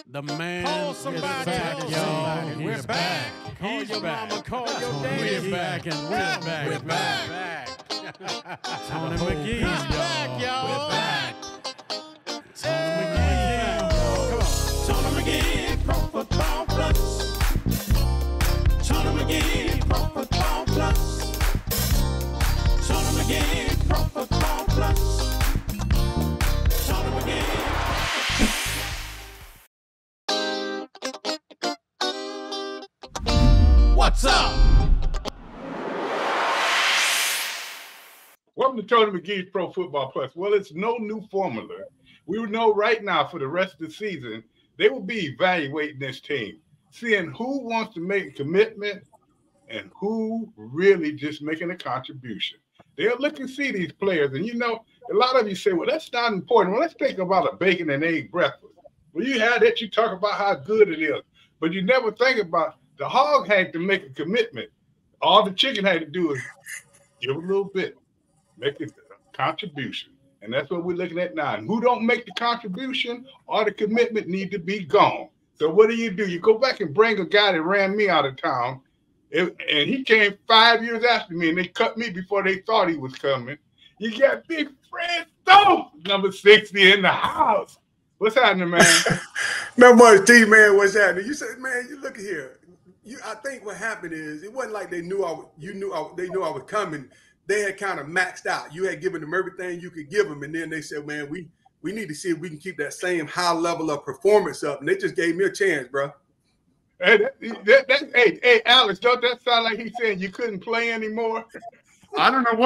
The man Call is somebody, back, call y'all. somebody. We're He's back. Call He's your back. mama, call your daddy. We're back and we're back. We're back. Tony The whole McGee, crowd back, y'all. We're back. Tony Hey. McGee. Come on. Tony McGee, Pro Football Plus. Tony McGee, Pro Football Plus. Tony McGee, Pro Football Plus. Tony McGee. What's up? Welcome to Tony McGee's Pro Football Plus. Well, it's no new formula. We know right now for the rest of the season, they will be evaluating this team, seeing who wants to make a commitment and who really just making a contribution. They'll look and see these players. And, you know, a lot of you say, well, that's not important. Well, let's think about a bacon and egg breakfast. Well, you have that, you talk about how good it is. But you never think about the hog had to make a commitment. All the chicken had to do is give a little bit. Make a contribution. And that's what we're looking at now. And who don't make the contribution or the commitment need to be gone. So what do? You go back and bring a guy that ran me out of town, and he came 5 years after me, and they cut me before they thought he was coming. You got Big Fred Stone, number 60 in the house. What's happening, man? Not much, T, man. What's happening? You said, man, you look at here. I think what happened is it wasn't like they knew they knew I was coming. They had kind of maxed out. You had given them everything you could give them, and then they said, man, we need to see if we can keep that same high level of performance up. And they just gave me a chance, bro. Hey, Alex, don't that sound like he's saying you couldn't play anymore? I don't know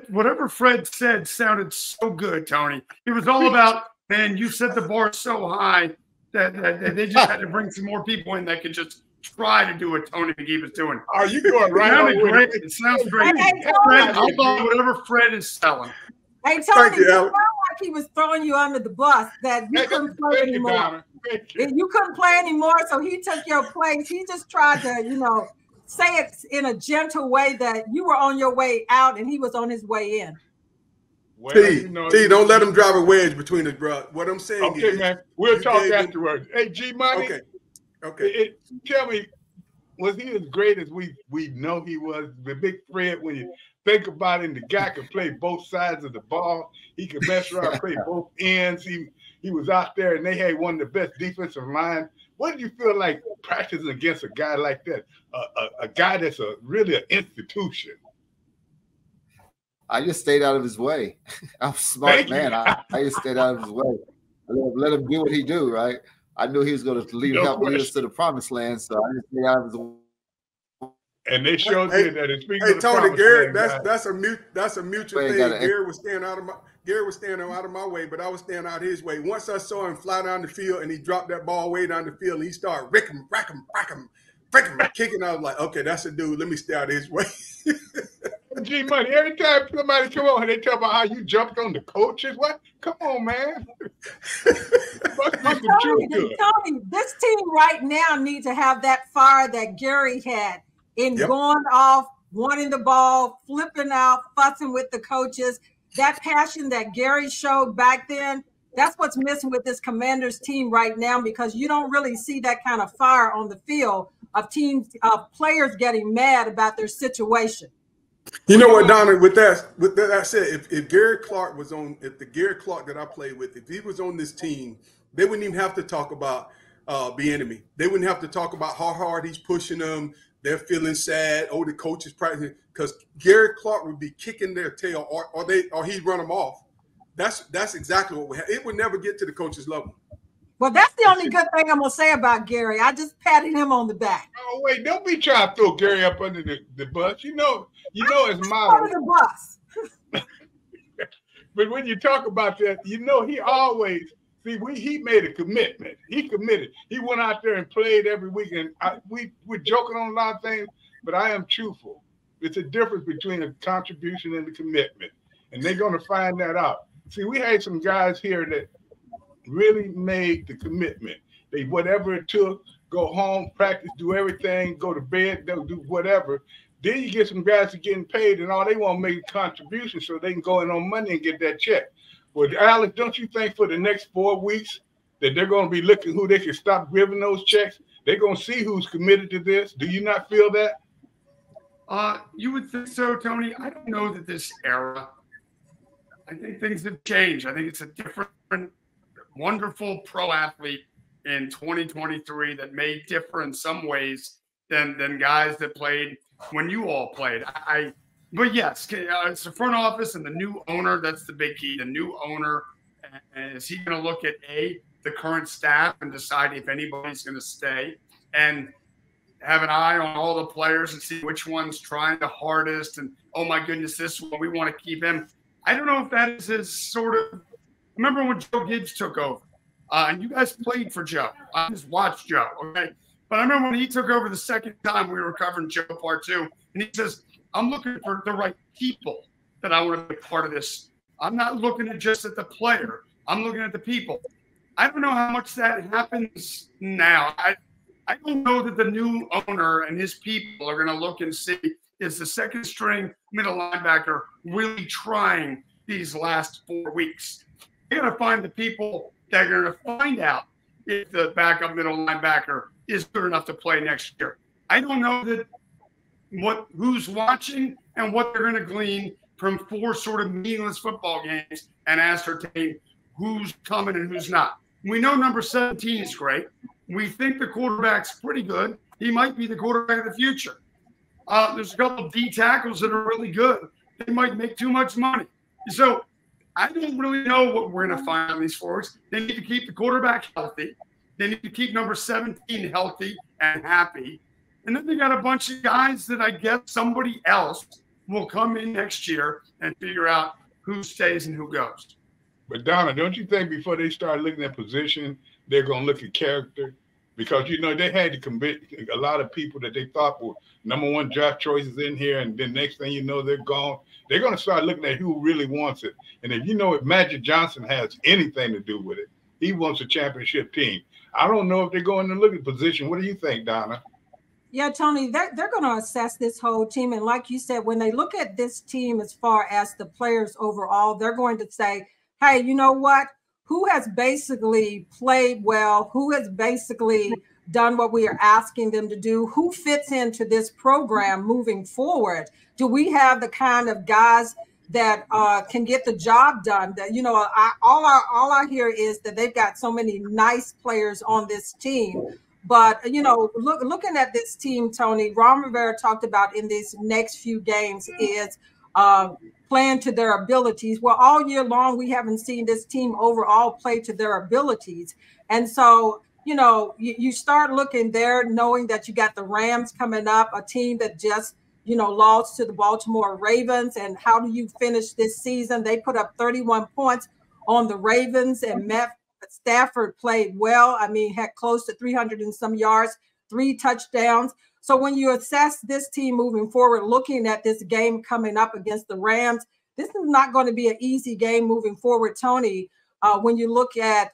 whatever Fred said sounded so good, Tony. It was all about, man, you set the bar so high that they just had to bring some more people in that could just try to do what Tony McGee was doing. Are you going right? It sounded great. It sounds great. Hey, Fred, I'll buy whatever Fred is selling. Hey, Tony, Thank you, it Alex. sounded like he was throwing you under the bus, that you couldn't play anymore. You couldn't play anymore, so he took your place. He just tried to, say it in a gentle way that you were on your way out and he was on his way in. Well, T, don't let them drive a wedge between us, bro. What I'm saying is, okay, man, we'll talk afterwards. Hey, G Money. Okay. Tell me, was he as great as we know he was? The Big Fred, when you think about it, the guy could play both sides of the ball. He could mess around, play both ends. He was out there, and they had one of the best defensive lines. What did you feel like practicing against a guy like that? A guy that's really an institution. I just stayed out of his way. I'm a smart man. I just stayed out of his way. Let him do what he do, right? I knew he was going to help lead us to the promised land, so I just stayed out of his way. And they showed did that. Hey, Tony, Garrett, that's a mutual thing. Garrett was staying out of my way, but I was staying out his way. Once I saw him fly down the field and he dropped that ball way down the field and he started rack him, kicking, I was like, okay, that's a dude. Let me stay out of his way. G Money, every time somebody come on and they talk about how you jumped on the coaches, what? Come on, man. Tony, this team right now needs to have that fire that Gary had in going off, wanting the ball, flipping out, fussing with the coaches. That passion that Gary showed back then, that's what's missing with this Commanders team right now, because you don't really see that kind of fire on the field of players getting mad about their situation. You know what, Donna, with that said, if Gary Clark was on, if the Gary Clark that I played with, if he was on this team, they wouldn't even have to talk about the enemy. They wouldn't have to talk about how hard he's pushing them. They're feeling sad. Oh, the coach is practicing, because Gary Clark would be kicking their tail, or he'd run them off. That's exactly what we have. It would never get to the coach's level. Well, that's the only good thing I'm gonna say about Gary. I just patted him on the back. Oh wait, don't be trying to throw Gary up under the bus. You know his motto. Under the bus. But when you talk about that, he always he made a commitment. He committed. He went out there and played every week. And we're joking on a lot of things, but I am truthful. It's a difference between a contribution and a commitment, and they're gonna find that out. See, we had some guys here that really made the commitment. They, whatever it took, go home, practice, do everything, go to bed, they'll do whatever. Then you get some guys that are getting paid and all they want to make a contribution so they can go in on Monday and get that check. Well, Alex, don't you think for the next 4 weeks that they're going to be looking who they can stop giving those checks. They're going to see who's committed to this. Do you not feel that? You would think so, Tony. I don't know that this era. I think things have changed. I think it's a different, wonderful pro athlete in 2023 that may differ in some ways than guys that played when you all played. But yes, it's the front office and the new owner. That's the big key. The new owner, and is he going to look at the current staff and decide if anybody's going to stay, and have an eye on all the players and see which one's trying the hardest, and oh my goodness, this one we want to keep him. I don't know if that is his sort of. Remember when Joe Gibbs took over, and you guys played for Joe. I just watched Joe, okay? But I remember when he took over the second time we were covering Joe Part 2, and he says, I'm looking for the right people that I want to be part of this. I'm not looking at just at the player. I'm looking at the people. I don't know how much that happens now. I don't know that the new owner and his people are going to look and see, is the second string middle linebacker really trying these last 4 weeks? They're going to find the people that are going to find out if the backup middle linebacker is good enough to play next year. I don't know that who's watching and what they're going to glean from 4 sort of meaningless football games and ascertain who's coming and who's not. We know number 17 is great. We think the quarterback's pretty good. He might be the quarterback of the future. There's a couple of D tackles that are really good. They might make too much money. So I don't really know what we're going to find on these forwards. They need to keep the quarterback healthy. They need to keep number 17 healthy and happy. And then they got a bunch of guys that I guess somebody else will come in next year and figure out who stays and who goes. But Donna, don't you think before they start looking at position, they're going to look at character? Because, you know, they had to commit a lot of people that they thought were #1 draft choices in here, and then next thing you know, they're gone. They're going to start looking at who really wants it. And if you know if Magic Johnson has anything to do with it, he wants a championship team. I don't know if they're going to look at position. What do you think, Donna? Yeah, Tony, they're going to assess this whole team. And like you said, when they look at this team as far as the players overall, they're going to say, hey, you know what? Who has basically played well? Who has basically done what we are asking them to do? Who fits into this program moving forward? Do we have the kind of guys that can get the job done? That, you know, all I hear is that they've got so many nice players on this team. But, you know, looking at this team, Tony, Ron Rivera talked about in these next few games is playing to their abilities. Well, all year long, we haven't seen this team overall play to their abilities. And so, you know, you start looking there, knowing that you got the Rams coming up, a team that just, you know, lost to the Baltimore Ravens. And how do you finish this season? They put up 31 points on the Ravens, and Matt Stafford played well. I mean, had close to 300 and some yards, 3 touchdowns. So when you assess this team moving forward, looking at this game coming up against the Rams, this is not going to be an easy game moving forward, Tony, when you look at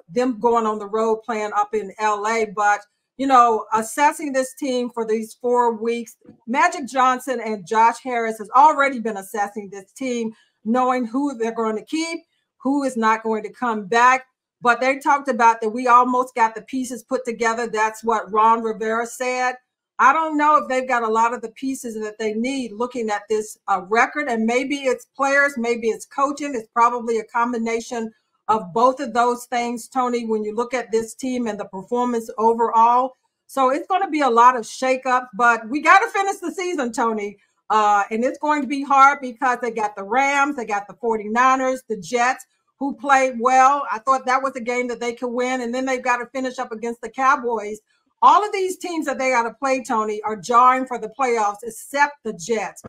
them going on the road playing up in LA. But, you know, assessing this team for these 4 weeks, Magic Johnson and Josh Harris has already been assessing this team, knowing who they're going to keep, who is not going to come back. But they talked about that we almost got the pieces put together. That's what Ron Rivera said. I don't know if they've got a lot of the pieces that they need looking at this record. And maybe it's players, maybe it's coaching. It's probably a combination of both of those things, Tony, when you look at this team and the performance overall. So it's going to be a lot of shakeup, but we got to finish the season, Tony. And it's going to be hard because they got the Rams, they got the 49ers, the Jets, who played well. I thought that was a game that they could win. And then they've got to finish up against the Cowboys. All of these teams that they got to play, Tony, are jarring for the playoffs, except the Jets.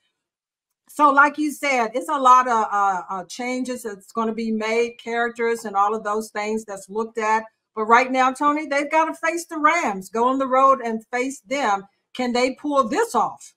So like you said, it's a lot of changes that's going to be made, characters and all of those things that's looked at. But right now, Tony, they've got to face the Rams, go on the road and face them. Can they pull this off?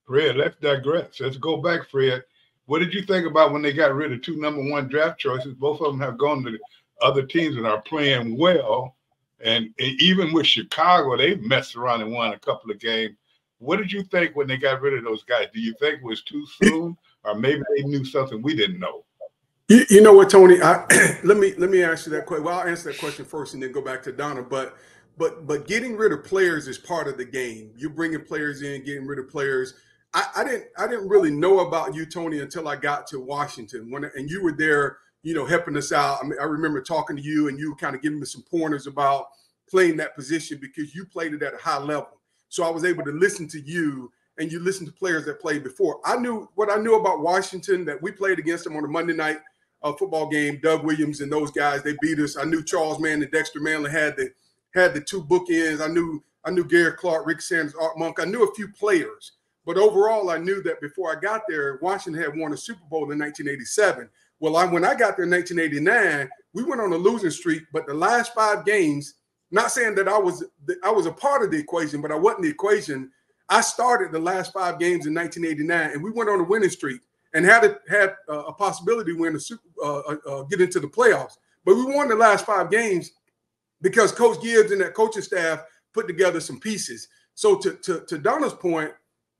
Fred, let's digress. Let's go back, Fred. What did you think about when they got rid of 2 #1 draft choices? Both of them have gone to other teams and are playing well. And even with Chicago, they messed around and won a couple of games. What did you think when they got rid of those guys? Do you think it was too soon, or maybe they knew something we didn't know? You know what, Tony? Let me ask you that question. Well, I'll answer that question first and then go back to Donna. But getting rid of players is part of the game. You're bringing players in, getting rid of players. I didn't really know about you, Tony, until I got to Washington and you were there, helping us out. I mean, I remember talking to you and you were kind of giving me some pointers about playing that position because you played it at a high level. So I was able to listen to you and you listened to players that played before. I knew what I knew about Washington, that we played against them on a Monday night football game. Doug Williams and those guys, they beat us. I knew Charles Mann and Dexter Manley had the two bookends. I knew Gary Clark, Rick Sanders, Art Monk. I knew a few players. But overall, I knew that before I got there, Washington had won a Super Bowl in 1987. Well, when I got there in 1989, we went on a losing streak. But the last 5 games, not saying that I was a part of the equation, but I wasn't the equation. I started the last 5 games in 1989, and we went on a winning streak and had a possibility to win get into the playoffs. But we won the last 5 games because Coach Gibbs and that coaching staff put together some pieces. So to Donna's point,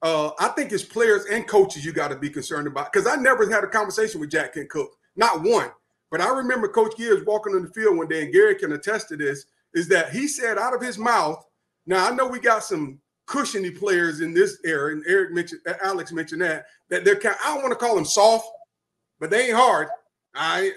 I think it's players and coaches you got to be concerned about, because I never had a conversation with Jack Kent Cook, not one. But I remember Coach Gibbs walking on the field one day, and Gary can attest to this, is that he said out of his mouth, now I know we got some cushiony players in this era, and Alex mentioned that they're kind of, I don't want to call them soft, but they ain't hard. I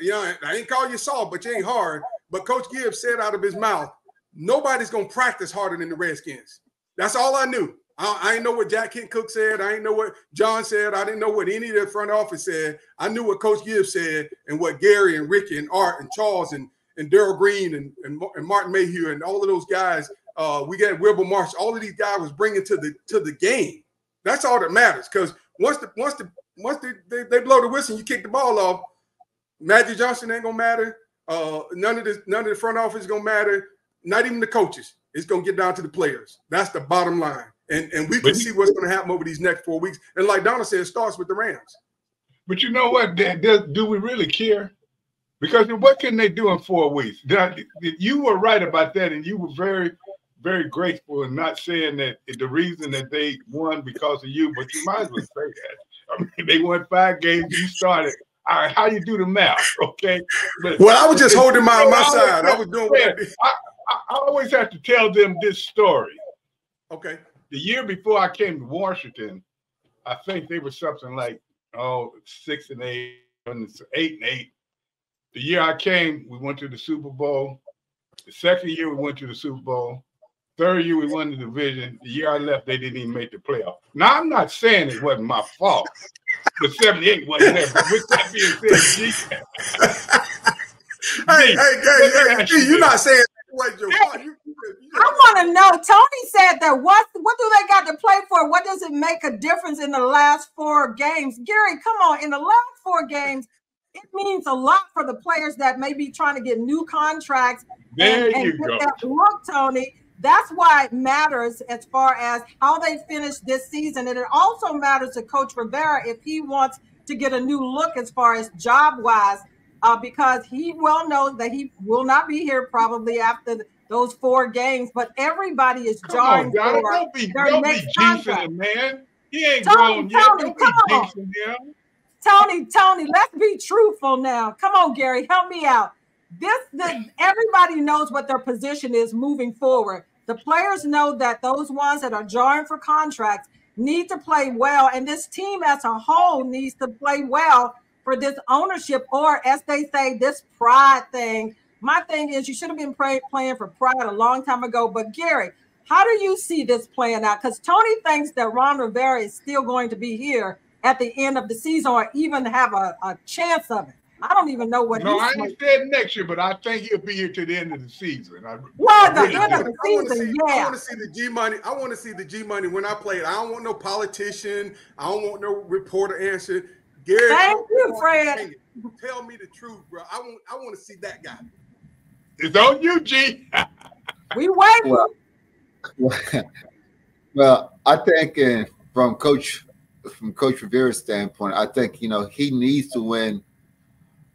ain't call you soft, but you ain't hard. But Coach Gibbs said out of his mouth, nobody's going to practice harder than the Redskins. That's all I knew. I didn't know what Jack Kent Cook said. I didn't know what John said. I didn't know what any of the front office said. I knew what Coach Gibbs said and what Gary and Ricky and Art and Charles and Darryl Green and Martin Mayhew and all of those guys. We got Wilbur Marsh. All of these guys was bringing to the game. That's all that matters. Because once they blow the whistle, and you kick the ball off. Magic Johnson ain't gonna matter. None of the front office is gonna matter. Not even the coaches. It's gonna get down to the players. That's the bottom line. And we can see what's going to happen over these next 4 weeks. And like Donna said, it starts with the Rams. But you know what? Do we really care? Because what can they do in 4 weeks? You were right about that, and you were very, very graceful in not saying that the reason that they won because of you, but you might as well say that. I mean, they won 5 games. You started. All right, how you do the math, okay? But, well, I was just holding my side. I was doing what I did. I always have to tell them this story. Okay. The year before I came to Washington, I think they were something like 6-8, 8-8. The year I came, we went to the Super Bowl. The second year we went to the Super Bowl. Third year we won the division. The year I left, they didn't even make the playoff. Now I'm not saying it wasn't my fault, but 78 wasn't there. But with that being said, hey, you're not saying it wasn't your fault. I want to know. Tony said that what do they got to play for? What does it make a difference in the last 4 games? Gary, come on. In the last 4 games, it means a lot for the players that may be trying to get new contracts. There and you go. Look, Tony, that's why it matters as far as how they finish this season. And it also matters to Coach Rivera if he wants to get a new look as far as job-wise, because he well knows that he will not be here probably after those 4 games, but everybody is jarring for their next contract. Man. He ain't grown yet. Don't be jinxing him. Tony, let's be truthful now. Come on, Gary, help me out. Everybody knows what their position is moving forward. The players know that those ones that are jarring for contracts need to play well, and this team as a whole needs to play well for this ownership, or as they say, this pride thing. My thing is you should have been playing for pride a long time ago. But Gary, how do you see this playing out? Because Tony thinks that Ron Rivera is still going to be here at the end of the season or even have a chance of it. I don't even know what. No, I ain't said next year, but I think he'll be here to the end of the season. The end of the season, yeah. I want to see the G money. I want to see the G money when I play it. I don't want no politician. I don't want no reporter answer. Gary, thank you, Fred. Tell me the truth, bro. I want to see that guy. It's on you, G. We wait. Well, I think from Coach Rivera's standpoint, I think he needs to win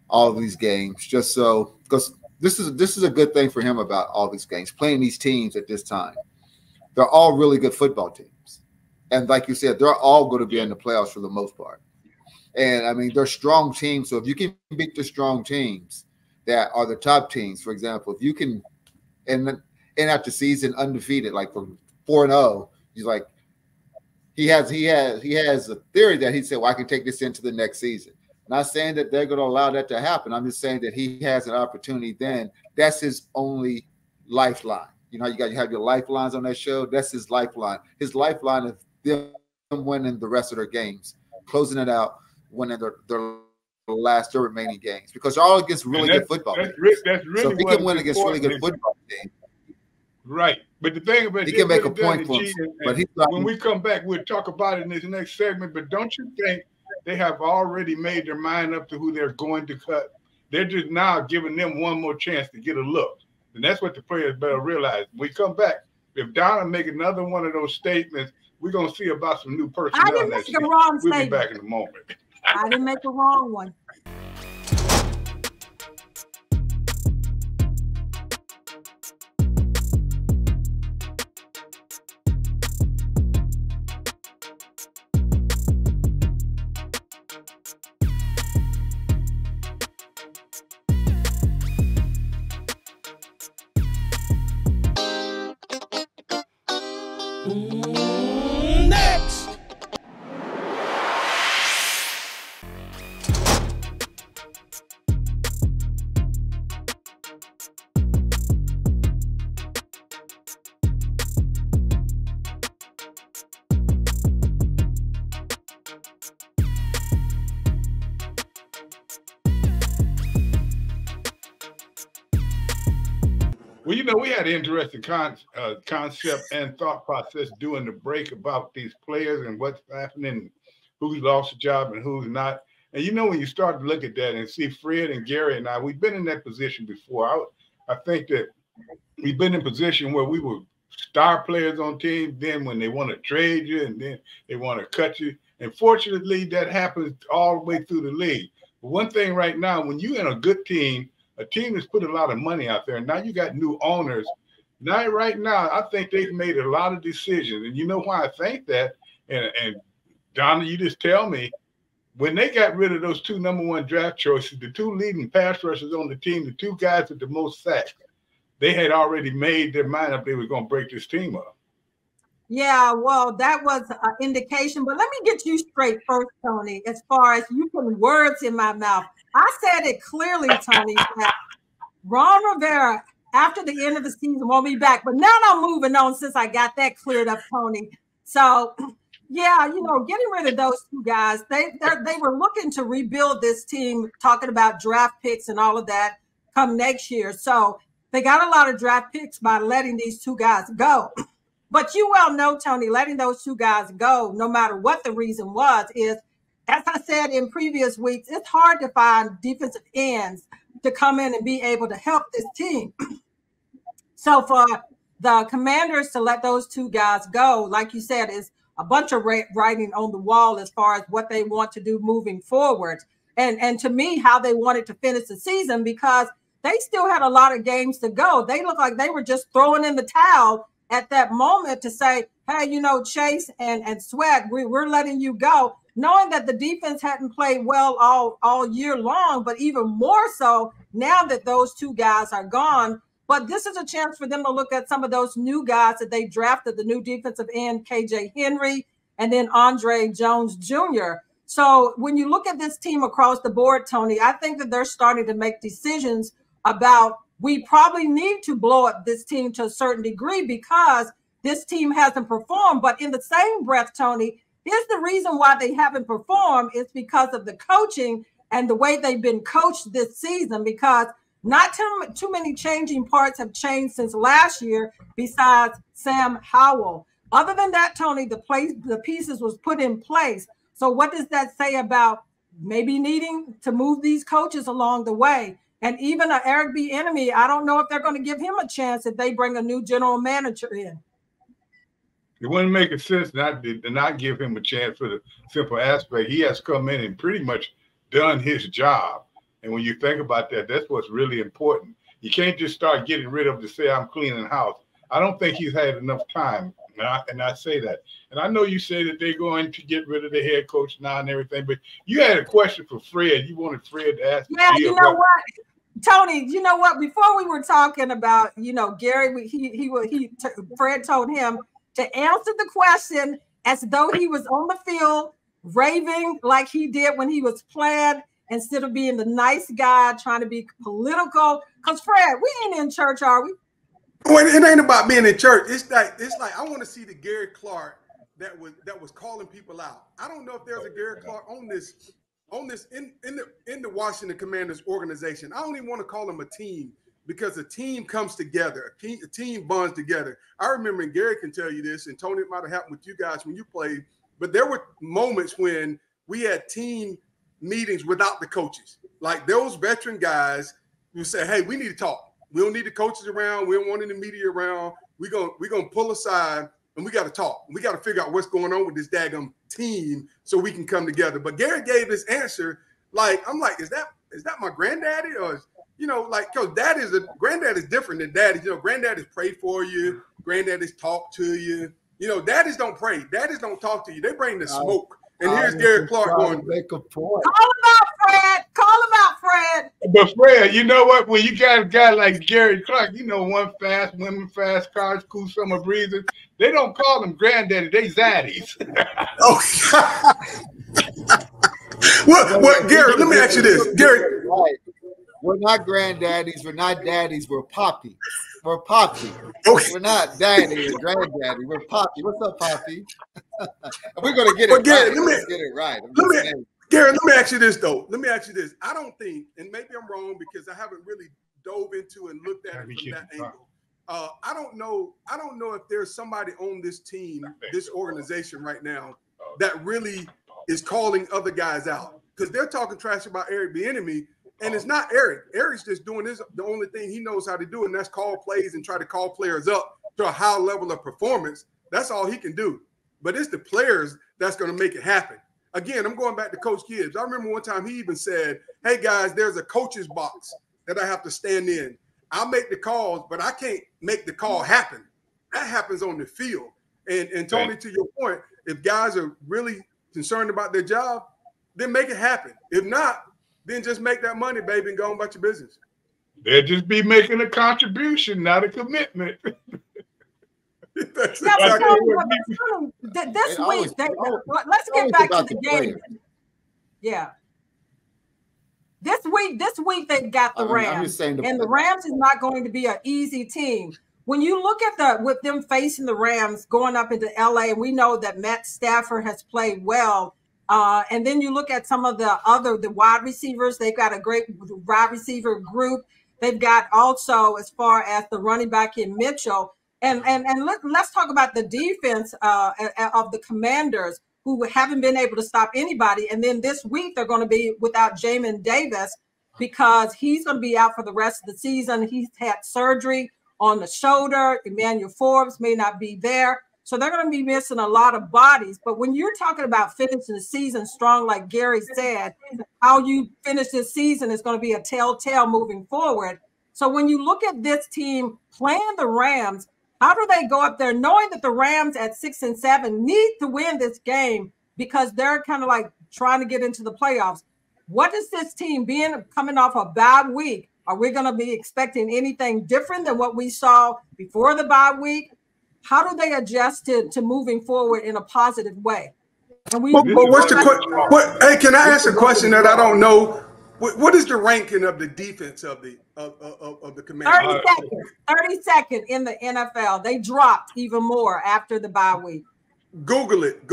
all of these games just so, because this is a good thing for him about all these games, playing these teams at this time. They're all really good football teams, and like you said, they're all going to be in the playoffs for the most part. And I mean, they're strong teams. So if you can beat the strong teams that are the top teams, for example, if you can end out the season undefeated, like from 4-0, he's like, he has a theory that he said, well, I can take this into the next season. Not saying that they're going to allow that to happen. I'm just saying that he has an opportunity then. That's his only lifeline. You know, you have your lifelines on that show. That's his lifeline. His lifeline is them winning the rest of their games, closing it out, winning their remaining games, because they're all against really good football teams. That's really so if he can win against really good football teams. Right. But the thing about he can make a point for him. But when we come back, we'll talk about it in this next segment. But don't you think they have already made their mind up to who they're going to cut? They're just now giving them one more chance to get a look. And that's what the players better realize. When we come back, if Donna make another one of those statements, we're going to see about some new personnel. I didn't make a wrong We'll statement. be back in a moment. I didn't make a wrong one. Next. Well, you know, we had an interesting concept and thought process during the break about these players and what's happening, who's lost a job and who's not. And, you know, when you start to look at that and see Fred and Gary and I, we've been in that position before. I think that we've been in a position where we were star players on teams, then when they want to trade you and then they want to cut you. And fortunately, that happens all the way through the league. But one thing right now, when you're in a good team, a team that's put a lot of money out there, and now you got new owners. Now, right now, I think they've made a lot of decisions. And you know why I think that? And Donna, you just tell me, when they got rid of those two #1 draft choices, the two leading pass rushers on the team, the two guys with the most sacks, they had already made their mind up they were going to break this team up. Yeah, well, that was an indication. But let me get you straight first, Tony, as far as you putting words in my mouth. I said it clearly, Tony, that Ron Rivera, after the end of the season, won't be back. But now I'm moving on since I got that cleared up, Tony. So, yeah, you know, getting rid of those two guys, they were looking to rebuild this team, talking about draft picks and all of that come next year. So they got a lot of draft picks by letting these two guys go. But you well know, Tony, letting those two guys go, no matter what the reason was, is, as I said in previous weeks, it's hard to find defensive ends to come in and be able to help this team. So for the Commanders to let those two guys go, like you said, is a bunch of writing on the wall as far as what they want to do moving forward. And to me, how they wanted to finish the season, because they still had a lot of games to go. They looked like they were just throwing in the towel at that moment to say, hey, you know, Chase and Sweat, we're letting you go, knowing that the defense hadn't played well all year long, but even more so now that those two guys are gone. But this is a chance for them to look at some of those new guys that they drafted, the new defensive end, KJ Henry, and then Andre Jones Jr. So when you look at this team across the board, Tony, I think that they're starting to make decisions about, we probably need to blow up this team to a certain degree because this team hasn't performed. But in the same breath, Tony, here's the reason why they haven't performed is because of the coaching and the way they've been coached this season, because not too many changing parts have changed since last year besides Sam Howell. Other than that, Tony, the pieces was put in place. So what does that say about maybe needing to move these coaches along the way? And even Eric Bieniemy, I don't know if they're going to give him a chance if they bring a new general manager in. It wouldn't make sense not to not give him a chance for the simple aspect. He has come in and pretty much done his job. And when you think about that, that's what's really important. You can't just start getting rid of to say I'm cleaning house. I don't think he's had enough time And I say that. And I know you say that they're going to get rid of the head coach now and everything, but you had a question for Fred. You wanted Fred to ask. Yeah, you know what, Tony, you know what? Before we were talking about, Gary, Fred told him to answer the question as though he was on the field raving like he did when he was playing, instead of being the nice guy trying to be political. Because Fred, we ain't in church, are we? Well, it ain't about being in church. It's like I want to see the Gary Clark that was calling people out. I don't know if there's a Gary Clark on this in the Washington Commanders organization. I don't even want to call them a team, because a team comes together. A team bonds together. I remember, and Gary can tell you this, and Tony, it might have happened with you guys when you played, but there were moments when we had team meetings without the coaches. Like those veteran guys who say, hey, we need to talk. We don't need the coaches around. We don't want any media around. We're gonna pull aside and we got to talk. We got to figure out what's going on with this daggum team so we can come together. But Gary gave this answer like, I'm like, is that my granddaddy? Or because granddad is different than daddy. Granddaddies pray for you. Granddaddies talk to you. Daddies don't pray. Daddies don't talk to you. They bring the smoke. And here's Gary Clark going, make a point. Call him out, Fred. Call him out, Fred. But Fred, you know what? When you got a guy like Gary Clark, one fast, women fast, cars, cool summer breezes, they don't call them granddaddy. They zaddies. Oh, Well, Gary, let me ask you this. Gary. Right. We're not granddaddies. We're not daddies. We're poppy. We're poppy. Okay. We're not daddy or granddaddy. We're poppy. What's up, poppy? We're going to get it Gary, right. Let's get it right. Gary, let me ask you this, though. Let me ask you this. I don't think, and maybe I'm wrong because I haven't really dove into and looked at it from that angle. I don't know if there's somebody on this team, this organization right now, that really is calling other guys out, because they're talking trash about Eric Bieniemy, and it's not Eric. Eric's just doing this. The only thing he knows how to do, and that's call plays and try to call players up to a high level of performance. That's all he can do. But it's the players that's going to make it happen. Again, I'm going back to Coach Gibbs. I remember one time he even said, hey, guys, there's a coach's box that I have to stand in. I'll make the calls, but I can't make the call happen. That happens on the field. And Tony, to your point, if guys are really concerned about their job, then make it happen. If not, then just make that money, baby, and go on about your business. They'll just be making a contribution, not a commitment. This week, let's get back to the game. Yeah. This week they got the Rams, and the Rams is not going to be an easy team. When you look at with them facing the Rams going up into LA, and we know that Matt Stafford has played well. And then you look at some of the wide receivers. They've got a great wide receiver group. They've got also, as far as the running back in Mitchell. And let's talk about the defense of the Commanders, who haven't been able to stop anybody. And then this week they're going to be without Jamin Davis, because he's going to be out for the rest of the season. He's had surgery on the shoulder. Emmanuel Forbes may not be there. So they're going to be missing a lot of bodies. But when you're talking about finishing the season strong, like Gary said, how you finish this season is going to be a telltale moving forward. So when you look at this team playing the Rams, how do they go up there knowing that the Rams at 6-7 need to win this game, because they're kind of like trying to get into the playoffs? What is this team coming off a bad week? Are we going to be expecting anything different than what we saw before the bye week? How do they adjust to moving forward in a positive way? And what's the question? Hey, can I ask a question that I don't know? What is the ranking of the defense of the Commanders? 32nd in the NFL. They dropped even more after the bye week. Google it.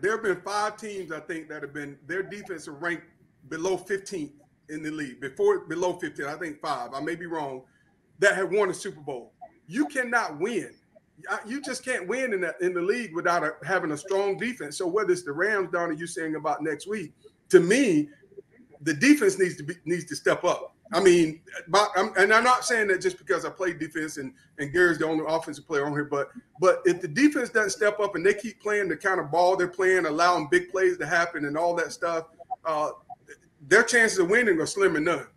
There have been 5 teams, I think, that have been their defense ranked below 15th in the league. Below 15, I think 5. I may be wrong. That have won a Super Bowl. You cannot win. You just can't win in the league without having a strong defense. So whether it's the Rams, Donna, you saying about next week, to me, the defense needs to step up. I mean, and I'm not saying that just because I play defense and Gary's the only offensive player on here, but if the defense doesn't step up and they keep playing the kind of ball they're playing, allowing big plays to happen and all that stuff, their chances of winning are slim and none.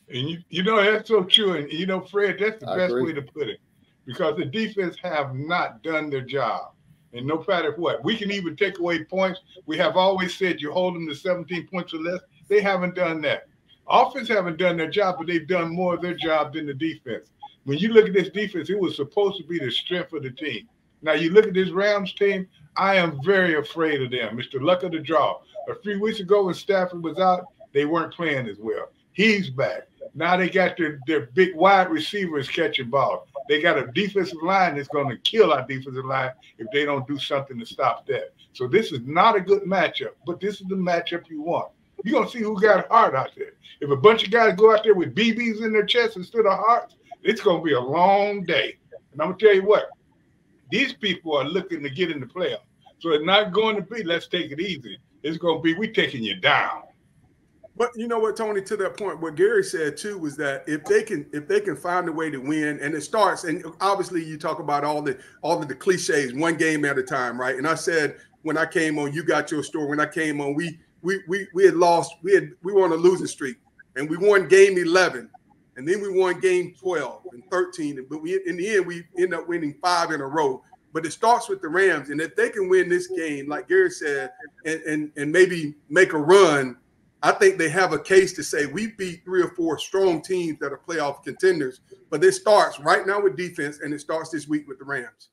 And that's so true. And Fred, that's the best way to put it. because the defense have not done their job. And no matter what, we can even take away points. We have always said you hold them to 17 points or less. They haven't done that. Offense haven't done their job, but they've done more of their job than the defense. When you look at this defense, it was supposed to be the strength of the team. Now you look at this Rams team, I am very afraid of them. Mr. Luck of the draw. A few weeks ago when Stafford was out, they weren't playing as well. He's back. Now they got their big wide receivers catching balls. They got a defensive line that's going to kill our defensive line if they don't do something to stop that. So this is not a good matchup, but this is the matchup you want. You're going to see who got heart out there. If a bunch of guys go out there with BBs in their chest instead of hearts, it's going to be a long day. And I'm going to tell you what, these people are looking to get in the playoffs. So it's not going to be, let's take it easy. It's going to be, we taking you down. But you know what, Tony, to that point, what Gary said too was that if they can find a way to win, and it starts, and obviously you talk about all the cliches, one game at a time, right? And I said when I came on, you got your story. When I came on, we had lost, we were on a losing streak, and we won game 11, and then we won game 12 and 13, but in the end we ended up winning 5 in a row. But it starts with the Rams, and if they can win this game, like Gary said, and maybe make a run, I think they have a case to say we beat 3 or 4 strong teams that are playoff contenders. But it starts right now with defense, and it starts this week with the Rams.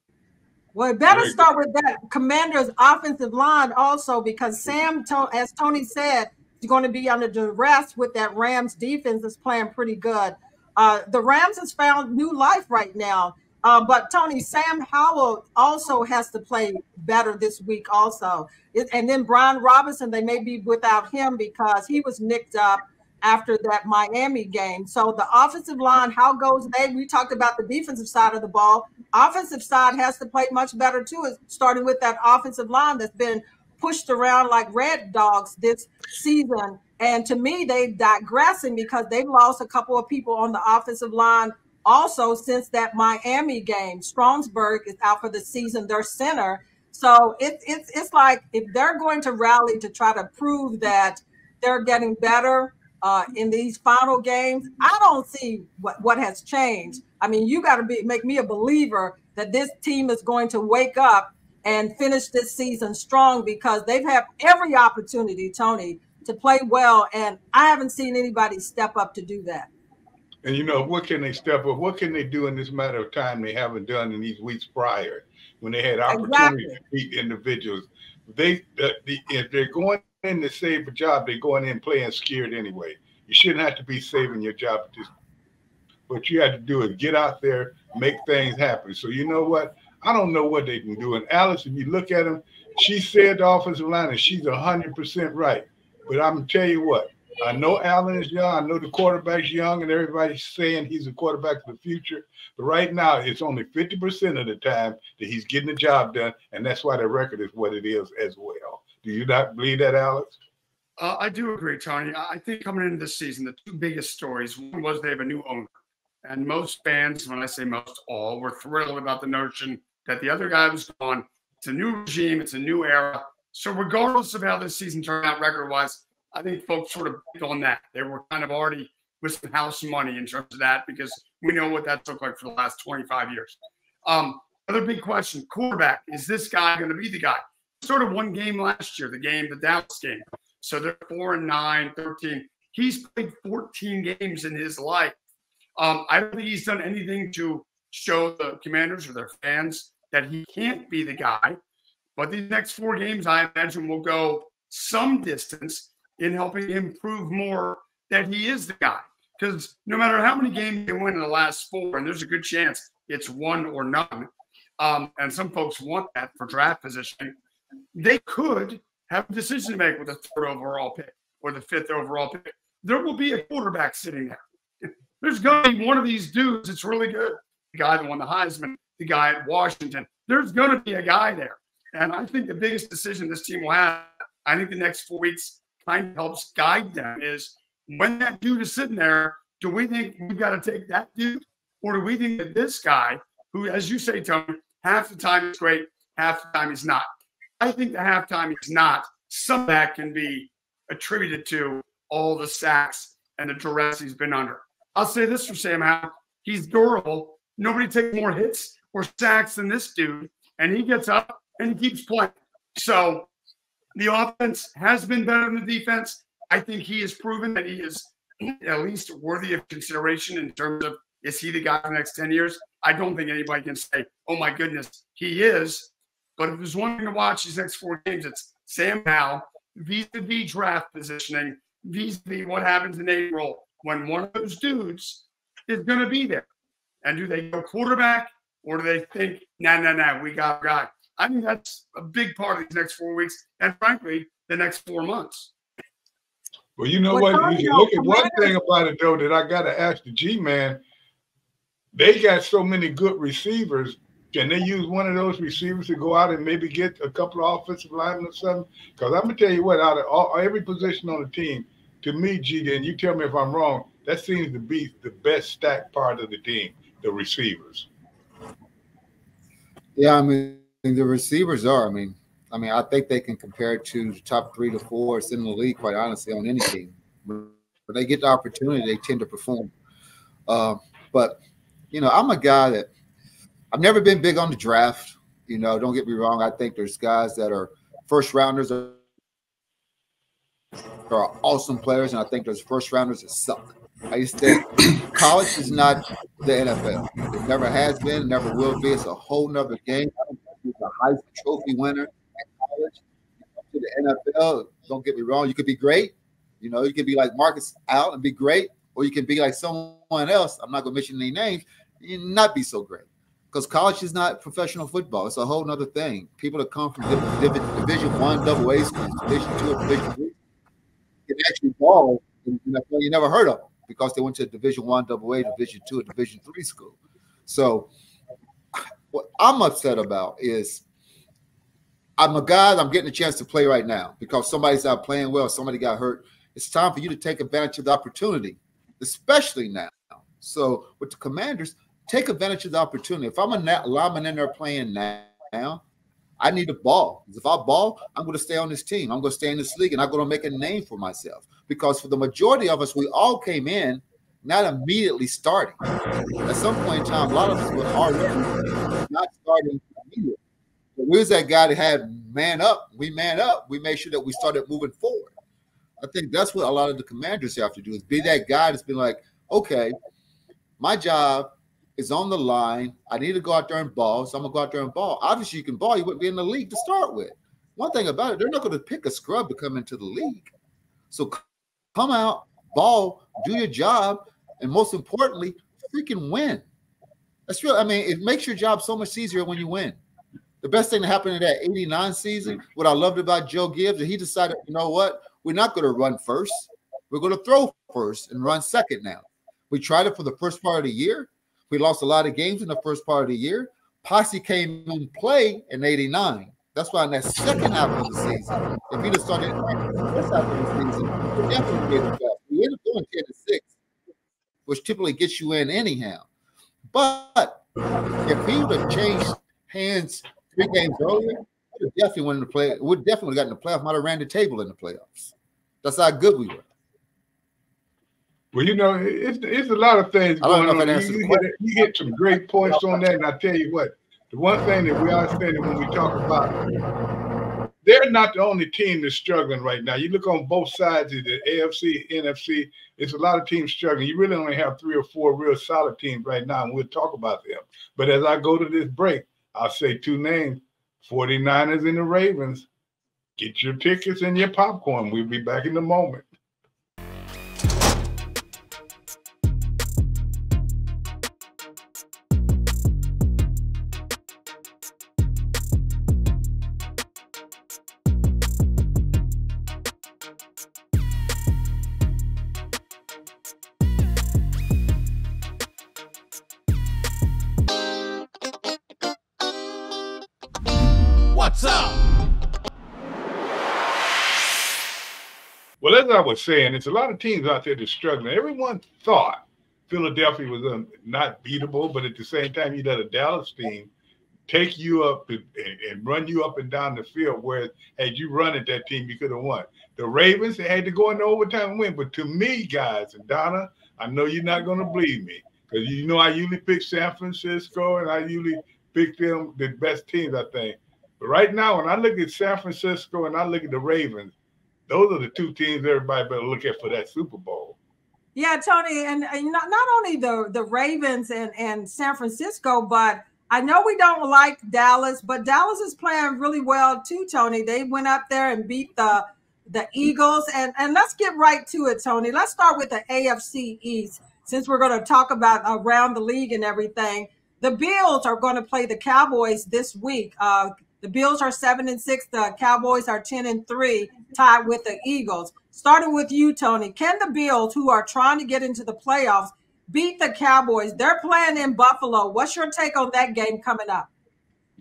Well, it better start with that Commanders' offensive line also, because Sam, as Tony said, is going to be under duress with that Rams defense that's playing pretty good. The Rams has found new life right now. But Tony, Sam Howell also has to play better this week also. And then Brian Robinson, they may be without him because he was nicked up after that Miami game. So the offensive line, how goes they? We talked about the defensive side of the ball. Offensive side has to play much better too, starting with that offensive line that's been pushed around like red dogs this season. And to me, they're digressing because they've lost a couple of people on the offensive line also since that Miami game. Stromsburg is out for the season, their center. So it's like if they're going to rally to try to prove that they're getting better in these final games, I don't see what has changed. I mean, you got to make me a believer that this team is going to wake up and finish this season strong because they've had every opportunity, Tony, to play well, and I haven't seen anybody step up to do that. And, you know, what can they step up? What can they do in this matter of time they haven't done in these weeks prior when they had opportunity to beat individuals? If they're going in to save a job, they're going in playing scared anyway. You shouldn't have to be saving your job. What you have to do is get out there, make things happen. So you know what? I don't know what they can do. And Alice, if you look at them, she said the offensive line, and she's 100% right. But I'm going to tell you what. I know Allen is young. I know the quarterback's young, and everybody's saying he's a quarterback of the future. But right now, it's only 50% of the time that he's getting the job done, and that's why the record is what it is as well. Do you not believe that, Alex? I do agree, Tony. I think coming into this season, the two biggest stories, one was they have a new owner. And most fans, when I say most, all, were thrilled about the notion that the other guy was gone. It's a new regime. It's a new era. So regardless of how this season turned out record-wise, I think folks sort of picked on that. They were kind of already with some house money in terms of that because we know what that's looked like for the last 25 years. Other big question, quarterback. Is this guy going to be the guy? Sort of one game last year, the Dallas game. So they're 4-9, 13. He's played 14 games in his life. I don't think he's done anything to show the Commanders or their fans that he can't be the guy. But these next 4 games, I imagine, will go some distance in helping him prove more that he is the guy. Because no matter how many games they win in the last 4, and there's a good chance it's 1 or none, and some folks want that for draft positioning, they could have a decision to make with the 3rd overall pick or the 5th overall pick. There will be a quarterback sitting there. There's going to be one of these dudes that's really good. The guy that won the Heisman, the guy at Washington. There's going to be a guy there. And I think the biggest decision this team will have, I think the next 4 weeks, kind of helps guide them is when that dude is sitting there, do we think we've got to take that dude? Or do we think that this guy, who, as you say, Tony, half the time is great, half the time he's not? I think the halftime he's not. Some of that can be attributed to all the sacks and the duress he's been under. I'll say this for Sam Howell. He's durable. Nobody takes more hits or sacks than this dude, and he gets up and he keeps playing. So the offense has been better than the defense. I think he has proven that he is at least worthy of consideration in terms of, is he the guy for the next 10 years? I don't think anybody can say, oh my goodness, he is. But if there's one thing to watch these next 4 games, it's Sam Howell, vis-a-vis draft positioning, vis-a-vis what happens in April when one of those dudes is going to be there. And do they go quarterback, or do they think, nah, we got a guy? I think that's a big part of these next 4 weeks, and frankly, the next 4 months. Well, you know what? You can look at one thing about it, though, that I got to ask the G-Man. They got so many good receivers. Can they use one of those receivers to go out and maybe get a couple of offensive linemen or something? Because I'm going to tell you what, out of every position on the team, to me, G, and you tell me if I'm wrong, that seems to be the best stacked part of the team, the receivers. Yeah, I mean, the receivers are. I mean, I think they can compare it to the top 3 to 4 in the league, quite honestly, on any team. When they get the opportunity, they tend to perform. But, you know, I'm a guy that I've never been big on the draft. You know, don't get me wrong. I think there's guys that are first rounders are awesome players, and I think there's first rounders that suck. I used to think college is not the NFL. It never has been, never will be. It's a whole nother game. I don't think he's a Heisman Trophy winner at college. To the NFL, don't get me wrong, you could be great. You know, you could be like Marcus Al and be great, or you can be like someone else. I'm not going to mention any names. You not be so great, because college is not professional football. It's a whole nother thing. People that come from Division I, AA schools, Division II, or Division III, can actually ball in the NFL you never heard of them, because they went to Division I, AA, Division II, or Division III school. So what I'm upset about is I'm a guy that I'm getting a chance to play right now because somebody's out playing well, somebody got hurt. It's time for you to take advantage of the opportunity, especially now. So with the Commanders, take advantage of the opportunity. If I'm a lineman in there playing now, I need a ball. If I ball, I'm going to stay on this team. I'm going to stay in this league, and I'm going to make a name for myself. Because for the majority of us, we all came in not immediately starting. At some point in time, a lot of us were already not starting immediately. But we was that guy that had man up. We made sure that we started moving forward. I think that's what a lot of the Commanders have to do, is be that guy that's been like, okay, my job is on the line. I need to go out there and ball, so I'm going to go out there and ball. Obviously, you can ball. You wouldn't be in the league to start with. One thing about it, they're not going to pick a scrub to come into the league. So come out, ball, do your job, and most importantly, freaking win. That's real. I mean, it makes your job so much easier when you win. The best thing that happened in that 89 season, what I loved about Joe Gibbs, is he decided, you know what? We're not going to run first. We're going to throw first and run second now. We tried it for the first part of the year. We lost a lot of games in the first part of the year. Posse came in play in 89. That's why in that second half of the season, if he'd have started in the first half of the season, we definitely made the playoffs. We ended up doing 10-6, which typically gets you in anyhow. But if he would have changed hands 3 games earlier, we'd definitely won the play. We'd definitely gotten the playoffs. Might have ran the table in the playoffs. That's how good we were. Well, you know, it's a lot of things going on. You get some great points on that, and I tell you what, the one thing that we understand when we talk about, they're not the only team that's struggling right now. You look on both sides of the AFC, NFC, it's a lot of teams struggling. You really only have 3 or 4 real solid teams right now, and we'll talk about them. But as I go to this break, I'll say 2 names, 49ers and the Ravens. Get your tickets and your popcorn. We'll be back in a moment. What's up? Well, as I was saying, it's a lot of teams out there that's struggling. Everyone thought Philadelphia was not beatable, but at the same time, you let a Dallas team take you up and run you up and down the field, where had you run at that team, you could have won. The Ravens, they had to go into overtime and win. But to me, guys, and Donna, I know you're not going to believe me. Because you know I usually pick San Francisco, and I usually pick them the best teams, I think. But right now, when I look at San Francisco and I look at the Ravens, those are the two teams everybody better look at for that Super Bowl. Yeah, Tony, and not only the Ravens and San Francisco, but I know we don't like Dallas, but Dallas is playing really well too, Tony. They went up there and beat the Eagles. And let's get right to it, Tony. Let's start with the AFC East, since we're going to talk about around the league and everything. The Bills are going to play the Cowboys this week. The Bills are 7-6. The Cowboys are 10-3, tied with the Eagles. Starting with you, Tony, can the Bills, who are trying to get into the playoffs, beat the Cowboys? They're playing in Buffalo. What's your take on that game coming up?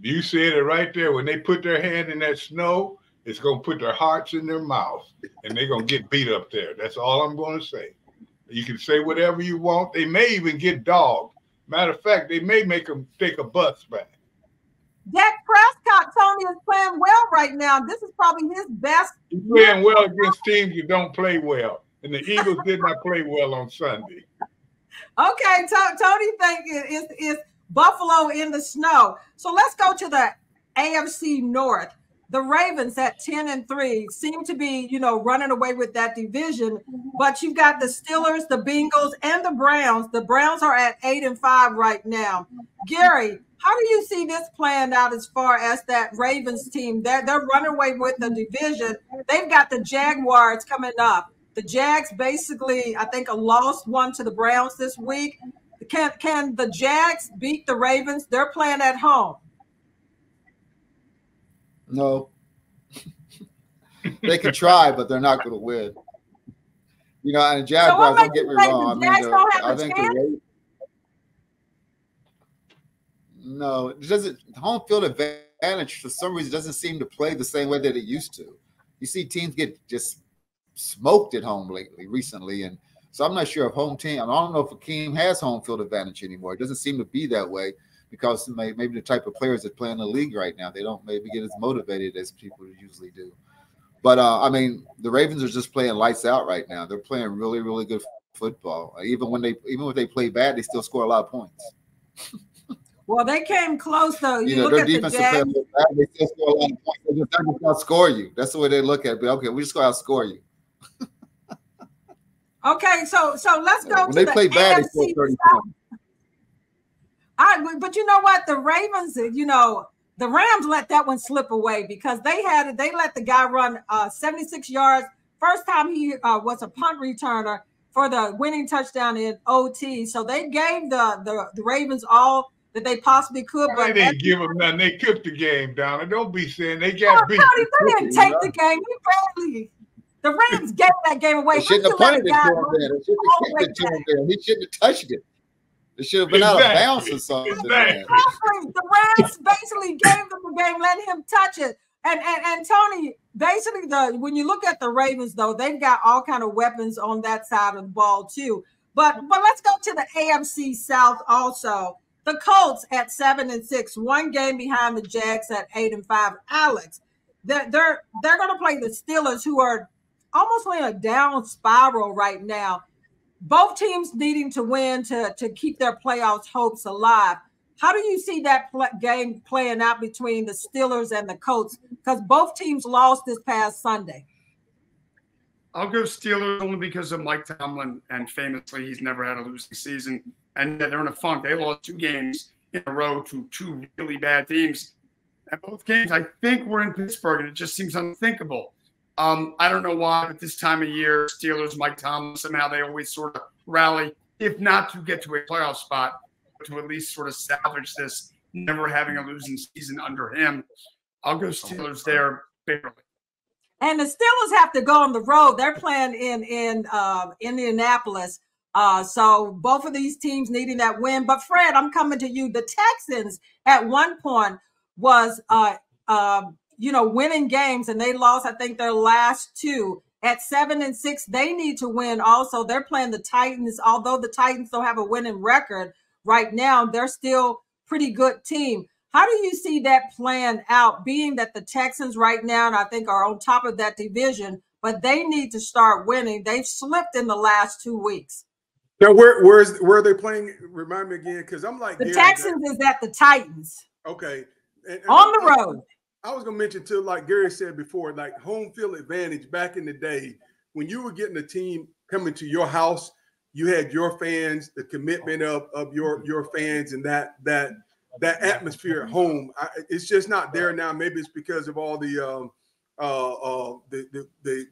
You said it right there. When they put their hand in that snow, it's going to put their hearts in their mouths, and they're going to get beat up there. That's all I'm going to say. You can say whatever you want. They may even get dogged. Matter of fact, they may make them take a bus back. Dak Prescott, Tony, is playing well right now. This is probably his best. He's playing well against teams that don't play well, and the Eagles did not play well on Sunday. Okay, Tony thinks it's Buffalo in the snow. So let's go to the AFC North. The Ravens at 10-3 seem to be, running away with that division. But you've got the Steelers, the Bengals, and the Browns. The Browns are at 8-5 right now. Gary, how do you see this playing out as far as that Ravens team? They're running away with the division. They've got the Jaguars coming up. The Jags basically, I think, lost one to the Browns this week. Can the Jags beat the Ravens? They're playing at home. No. They can try, but they're not going to win. And the Jaguars, don't get me wrong. I think no, it doesn't. Home field advantage for some reason doesn't seem to play the same way that it used to. You see teams get just smoked at home recently, and so I'm not sure if home team. I don't know if a team has home field advantage anymore. It doesn't seem to be that way because maybe the type of players that play in the league right now, they don't maybe get as motivated as people usually do. But the Ravens are just playing lights out right now. They're playing really, really good football. Even if they play bad, they still score a lot of points. Well, they came close, though. You look their at defense the Jags. They still score a lot of points. They just outscore you. That's the way they look at it. But okay, we just go outscore you. Okay, so let's go when to they play the bad, AFC they score 30 points. But you know what? The Ravens, the Rams let that one slip away because they let the guy run 76 yards. First time he was a punt returner for the winning touchdown in OT. So they gave the Ravens all that they possibly could. But they didn't give them nothing. They took the game down. And don't be saying they got beat. They didn't take the game. The Rams gave that game away. They shouldn't have punted it to him there. They shouldn't have kicked it to him there. He shouldn't have touched it. It should have been out of bounds or something. Exactly. The Rams basically gave them the game, let him touch it. And Tony, basically, when you look at the Ravens, though, they've got all kind of weapons on that side of the ball too. But let's go to the AFC South also. The Colts at 7-6, one game behind the Jags at 8-5. Alex, they're going to play the Steelers, who are almost in a down spiral right now. Both teams needing to win to keep their playoffs hopes alive. How do you see that game playing out between the Steelers and the Colts? Because both teams lost this past Sunday. I'll go Steelers only because of Mike Tomlin, and famously, he's never had a losing season. And they're in a funk. They lost 2 games in a row to 2 really bad teams. And both games, I think, were in Pittsburgh, and it just seems unthinkable. I don't know why, but this time of year, Steelers, Mike Tomlin, somehow they always sort of rally, if not to get to a playoff spot, but to at least sort of salvage this, never having a losing season under him. I'll go Steelers there barely. And the Steelers have to go on the road. They're playing in Indianapolis. So both of these teams needing that win. But Fred, I'm coming to you. The Texans at one point was winning games, and they lost, I think, their last 2. At 7-6, they need to win also. They're playing the Titans. Although the Titans don't have a winning record right now, they're still pretty good team. How do you see that playing out, being that the Texans right now, I think, are on top of that division, but they need to start winning? They've slipped in the last 2 weeks. Now, where are they playing? Remind me again, because I'm like the Texans is at the Titans. Okay, and on the road. I was gonna mention too, like Gary said before, like home field advantage back in the day when you were getting a team coming to your house, you had your fans, the commitment of your fans, and that atmosphere at home. It's just not there now. Maybe it's because of all the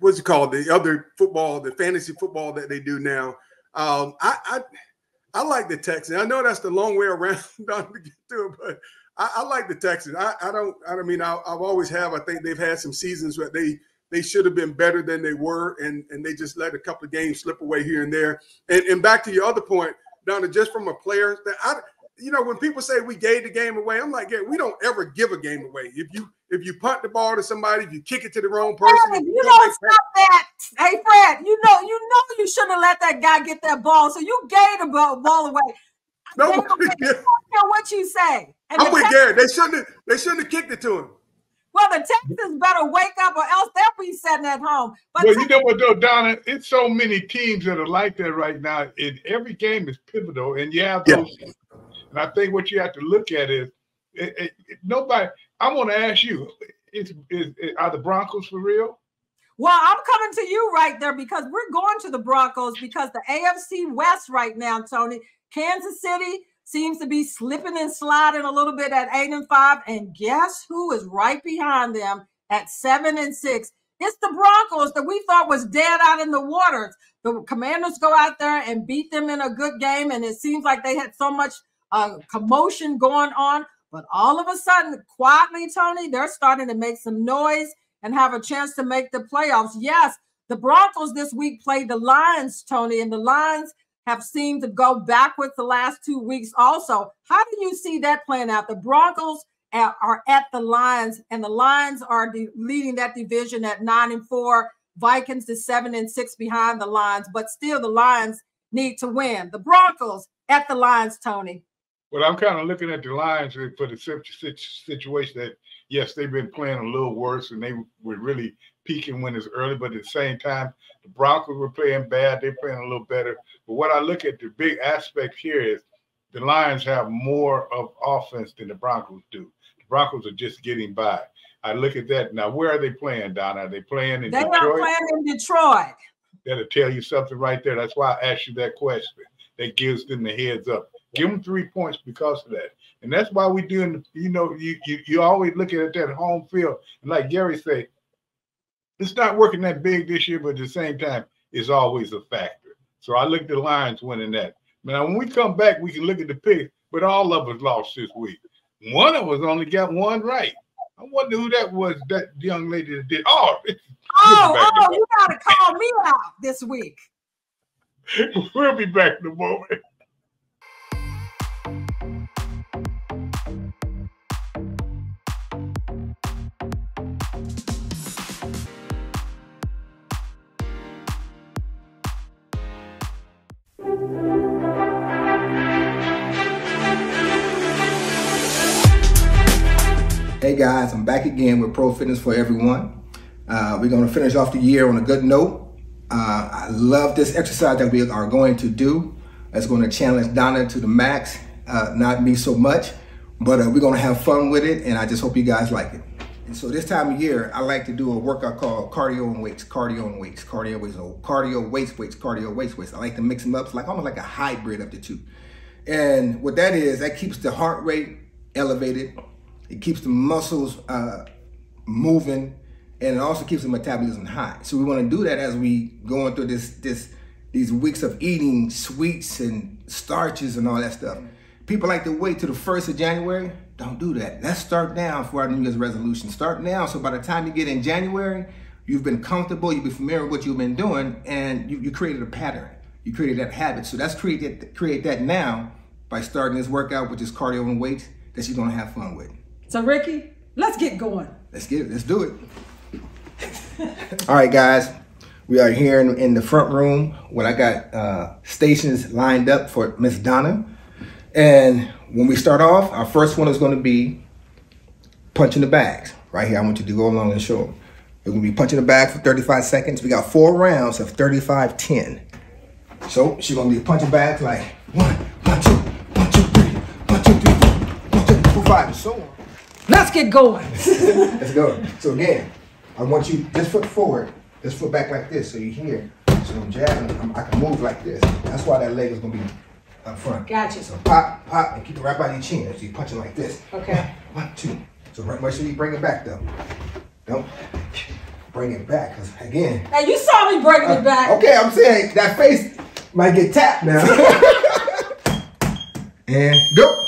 what's it called, the other football, the fantasy football that they do now. I like the Texans. I know that's the long way around to get to it, but I like the Texans. I've always have. I think they've had some seasons where they should have been better than they were, and they just let a couple of games slip away here and there. And back to your other point, Donna, just from a player, when people say we gave the game away, I'm like, yeah, we don't ever give a game away. If you punt the ball to somebody, if you kick it to the wrong person, Fred, you don't stop that. Hey, Fred, you know you shouldn't have let that guy get that ball. So you gave the ball away. No, I don't care what you say. And I'm with Gary. They shouldn't have kicked it to him. Well, the Texans better wake up, or else they'll be sitting at home. But well, you know what, though, Donna? It's so many teams that are like that right now. Every game is pivotal, and you have those. Yeah. And I think what you have to look at is nobody. I want to ask you: are the Broncos for real? Well, I'm coming to you right there because we're going to the Broncos because the AFC West right now, Tony. Kansas City seems to be slipping and sliding a little bit at 8-5, and guess who is right behind them at 7-6? It's the Broncos that we thought was dead out in the waters. The Commanders go out there and beat them in a good game, and it seems like they had so much commotion going on. But all of a sudden, quietly, Tony, they're starting to make some noise and have a chance to make the playoffs. Yes, the Broncos this week played the Lions, Tony, and the Lions have seemed to go backwards the last 2 weeks also. How do you see that playing out? The Broncos are at the Lions, and the Lions are leading that division at 9-4. Vikings is 7-6 behind the Lions, but still the Lions need to win. The Broncos at the Lions, Tony. Well, I'm kind of looking at the Lions for the situation that, yes, they've been playing a little worse, and they were really peaking when it's early, but at the same time, the Broncos were playing bad. They're playing a little better. But what I look at, the big aspect here is the Lions have more of offense than the Broncos do. The Broncos are just getting by. I look at that. Now, where are they playing, Donna? Are they playing in Detroit? They are playing in Detroit. That'll tell you something right there. That's why I asked you that question. That gives them the heads up. Give them 3 points because of that. And that's why we're doing, you always looking at that home field. And like Gary said, it's not working that big this year, but at the same time, it's always a factor. So I look at the Lions winning that. Now, when we come back, we can look at the picks, but all of us lost this week. One of us only got one right. I wonder who that was, that young lady that did. You got to call me out this week. We'll be back in a moment. Hey guys, I'm back again with Pro Fitness for Everyone. We're going to finish off the year on a good note. I love this exercise that we are going to do. It's going to challenge Donna to the max, not me so much, but we're going to have fun with it, and I just hope you guys like it. And so this time of year, I like to do a workout called cardio and weights, cardio weights. I like to mix them up. It's like almost like a hybrid of the two. And what that is, that keeps the heart rate elevated. It keeps the muscles moving, and it also keeps the metabolism high. So we want to do that as we go through these weeks of eating sweets and starches and all that stuff. People like to wait till the 1st of January. Don't do that. Let's start now for our New Year's resolution. Start now, so by the time you get in January, you've been comfortable, you've been familiar with what you've been doing, and you created a pattern. You created that habit. So let's create that now by starting this workout, which is cardio and weights, that you're going to have fun with. So, Ricky, let's get going. Let's do it. All right, guys. We are here in the front room where I got stations lined up for Miss Donna. And when we start off, our first one is going to be punching the bags. Right here, I want you to go along and show them. We're going to be punching the bag for 35 seconds. We got 4 rounds of 35-10. So she's gonna be punching back like 1, 1, 2, 1, 2, 3, 1, 2, 3, 1, 2, 3, 4, 5, and so on. Let's get going. Let's go. So again, I want you this foot forward, this foot back like this, so you're here. So I'm jabbing, I can move like this. That's why that leg is gonna be up front. Gotcha. So pop, pop, and keep it right by your chin. So you're punching like this. Okay. 1, 2. So make sure you bring it back though. Don't bring it back, because again. Hey, you saw me bringing it back. Okay, I'm saying that face might get tapped now. And go.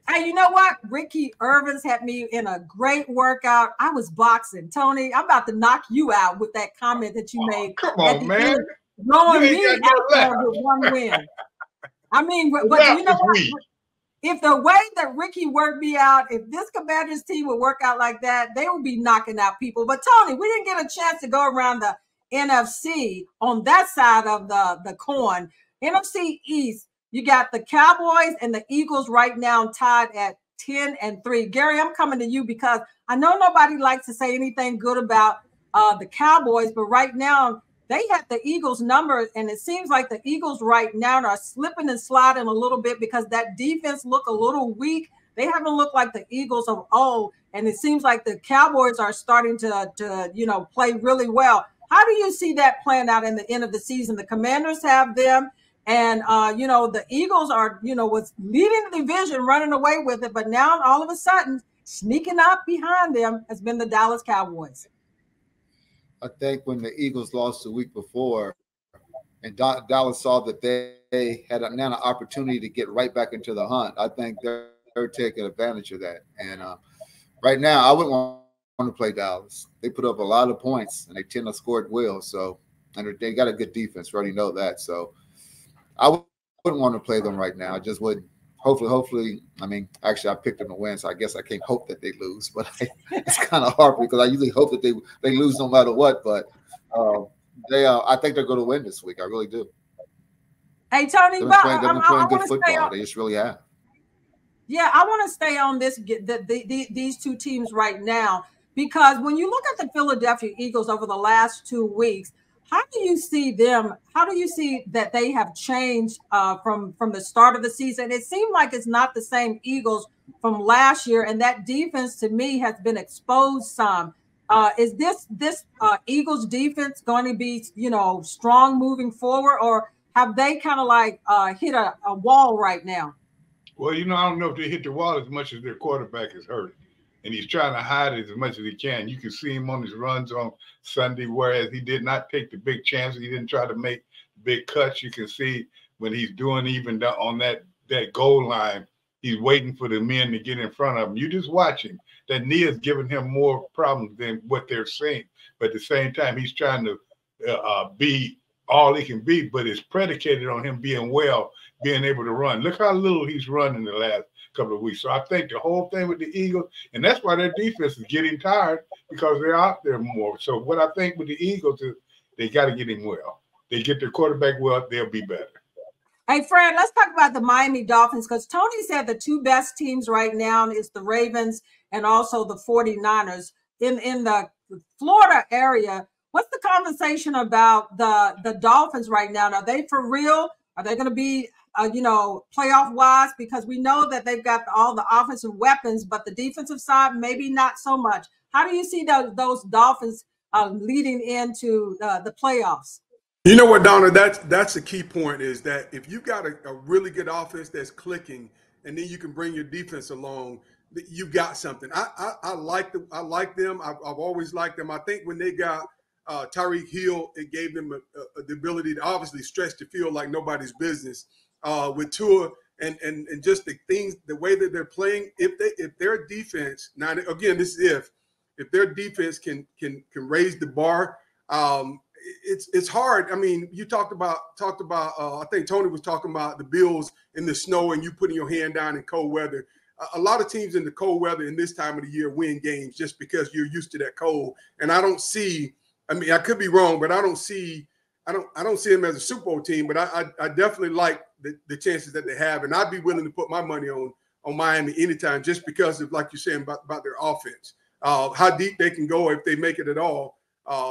Hey, you know what? Ricky Irvins had me in a great workout. I was boxing. Tony, I'm about to knock you out with that comment that you made. Come on, man. Throwing me out there with one win. I mean, but you know what? If the way that Ricky worked me out, if this Commanders team would work out like that, they would be knocking out people. But Tony, we didn't get a chance to go around the NFC on that side of the coin. NFC East, you got the Cowboys and the Eagles right now tied at 10-3. Gary, I'm coming to you because I know nobody likes to say anything good about the Cowboys, but right now they have the Eagles numbers, and it seems like the Eagles right now are slipping and sliding a little bit because that defense look a little weak. They haven't looked like the Eagles of old, and it seems like the Cowboys are starting to play really well. How do you see that playing out in the end of the season? The Commanders have them, and the Eagles are was leading the division, running away with it, but now all of a sudden sneaking up behind them has been the Dallas Cowboys. I think when the Eagles lost the week before and Dallas saw that they had now an opportunity to get right back into the hunt, I think they're taking advantage of that. And right now, I wouldn't want to play Dallas. They put up a lot of points, and they tend to score at will. So, and they got a good defense. We already know that. So I wouldn't want to play them right now. I just wouldn't. Hopefully, I mean, actually, I picked them to win, so I guess I can't hope that they lose. But it's kind of hard because I usually hope that they lose no matter what. But I think they're going to win this week. I really do. Hey, Tony, they've been playing good football. They just really have. Yeah, I want to stay on these two teams right now because when you look at the Philadelphia Eagles over the last 2 weeks, how do you see them? How do you see that they have changed from the start of the season? It seemed like it's not the same Eagles from last year, and that defense to me has been exposed some. Is this Eagles defense going to be strong moving forward, or have they kind of like hit a wall right now? Well, I don't know if they hit the wall as much as their quarterback is hurt. And he's trying to hide it as much as he can. You can see him on his runs on Sunday, whereas he did not take the big chances. He didn't try to make big cuts. You can see when he's doing even on that goal line, he's waiting for the men to get in front of him. You just watch him. That knee is giving him more problems than what they're saying. But at the same time, he's trying to be all he can be, but it's predicated on him being able to run. Look how little he's run in the last couple of weeks. So I think the whole thing with the Eagles, and that's why their defense is getting tired because they're out there more. So what I think with the Eagles is they got to get him well. They get their quarterback well, they'll be better. Hey, Fred, let's talk about the Miami Dolphins because Tony said the two best teams right now is the Ravens and also the 49ers. In the Florida area, what's the conversation about the Dolphins right now? Are they for real? Are they going to be playoff wise, because we know that they've got all the offensive weapons, but the defensive side, maybe not so much. How do you see those Dolphins leading into the playoffs? You know what, Donna, that's a key point is that if you got a really good offense that's clicking and then you can bring your defense along, you got something. I like them. I've always liked them. I think when they got Tyreek Hill, it gave them the ability to obviously stretch the field like nobody's business. With Tua and just the way that they're playing, if their defense, now again, this is if their defense can raise the bar it's hard. I mean, you talked about. I think Tony was talking about the Bills in the snow and you putting your hand down in cold weather. A lot of teams in the cold weather in this time of the year win games just because you're used to that cold. And I don't see. I mean, I could be wrong, but I don't see them as a Super Bowl team. But I definitely like the chances that they have, and I'd be willing to put my money on Miami anytime just because of, like you're saying, about their offense. How deep they can go if they make it at all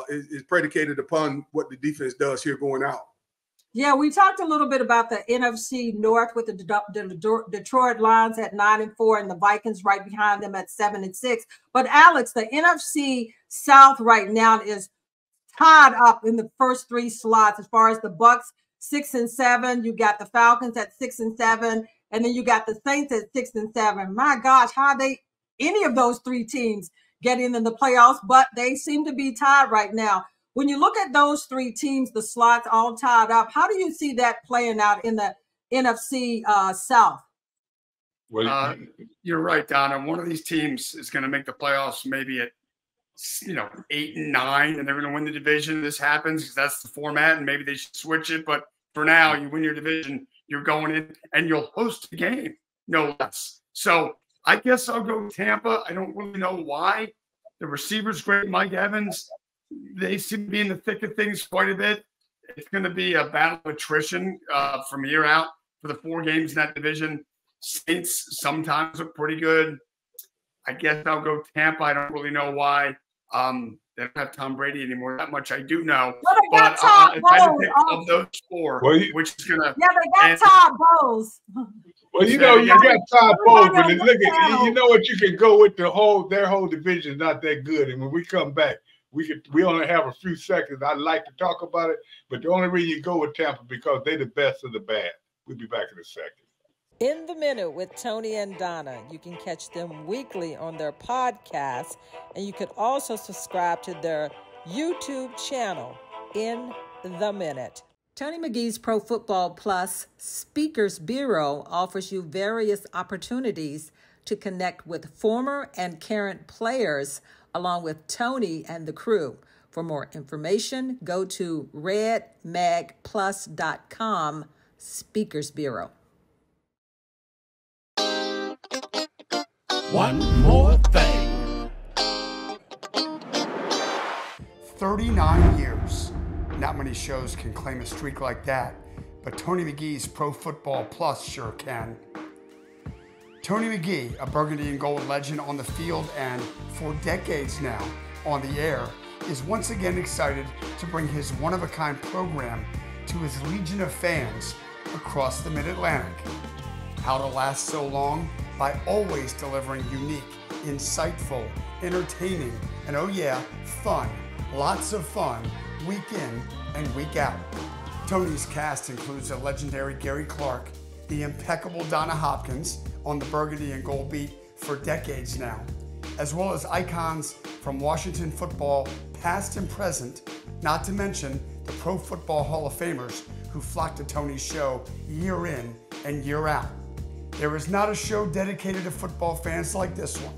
is predicated upon what the defense does here going out. Yeah, we talked a little bit about the NFC North with the Detroit Lions at 9-4 and the Vikings right behind them at 7-6. But Alex, the NFC South right now is tied up in the first three slots as far as the Bucks 6-7. You got the Falcons at 6-7, and then you got the Saints at 6-7. My gosh, how they any of those three teams getting in the playoffs? But they seem to be tied right now. When you look at those three teams, the slots all tied up, how do you see that playing out in the NFC South? Well, you're right, Donna. One of these teams is going to make the playoffs maybe at 8 and 9, and they're going to win the division. This happens because that's the format, and maybe they should switch it. But for now, you win your division, you're going in, and you'll host the game, no less. So I guess I'll go Tampa. I don't really know why. The receiver's great, Mike Evans. They seem to be in the thick of things quite a bit. It's going to be a battle of attrition from here out for the 4 games in that division. Saints sometimes look pretty good. I guess I'll go Tampa. I don't really know why. They don't have Tom Brady anymore. That much I do know. Well, they got Todd Bowles. Of those 4, which is going to – yeah, they got Todd Bowles. Well, you got Todd Bowles, but look at you know what you can go with their whole division is not that good. And when we come back, we only have a few seconds. I'd like to talk about it, but the only reason you go with Tampa because they're the best of the bad. We'll be back in a second. In the Minute with Tony and Donna. You can catch them weekly on their podcast, and you can also subscribe to their YouTube channel, In the Minute. Tony McGee's Pro Football Plus Speakers Bureau offers you various opportunities to connect with former and current players along with Tony and the crew. For more information, go to redmagplus.com Speakers Bureau. One more thing. 39 years. Not many shows can claim a streak like that, but Tony McGee's Pro Football Plus sure can. Tony McGee, a burgundy and gold legend on the field and for decades now on the air, is once again excited to bring his one-of-a-kind program to his legion of fans across the Mid-Atlantic. How to last so long? By always delivering unique, insightful, entertaining, and oh yeah, fun, lots of fun, week in and week out. Tony's cast includes the legendary Gary Clark, the impeccable Donna Hopkins on the burgundy and gold beat for decades now, as well as icons from Washington football, past and present, not to mention the Pro Football Hall of Famers who flock to Tony's show year in and year out. There is not a show dedicated to football fans like this one,